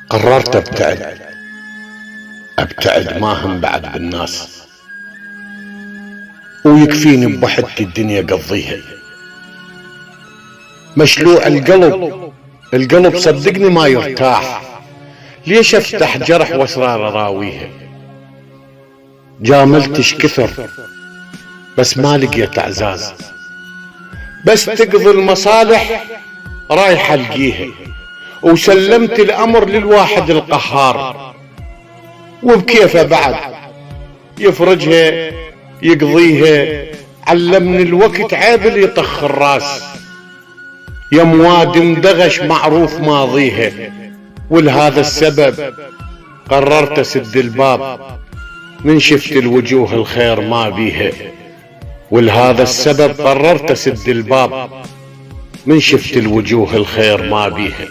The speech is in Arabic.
قررت ابتعد ما هم بعد بالناس، ويكفيني بوحدتي الدنيا قضيها. مشلوع القلب صدقني ما يرتاح، ليش افتح جرح واسرار اراويها؟ جاملتش كثر بس ما لقيت اعزاز، بس تقضي المصالح رايح القيها، وسلمت الامر للواحد القهار، وبكيفه بعد يفرجها يقضيها. علمني الوقت عيب اللي يطخ الراس، يا مواد مدغش معروف ماضيها، ولهذا السبب قررت اسد الباب من شفت الوجوه الخير ما بيها. ولهذا السبب قررت اسد الباب من شفت الوجوه الخير ما بيها.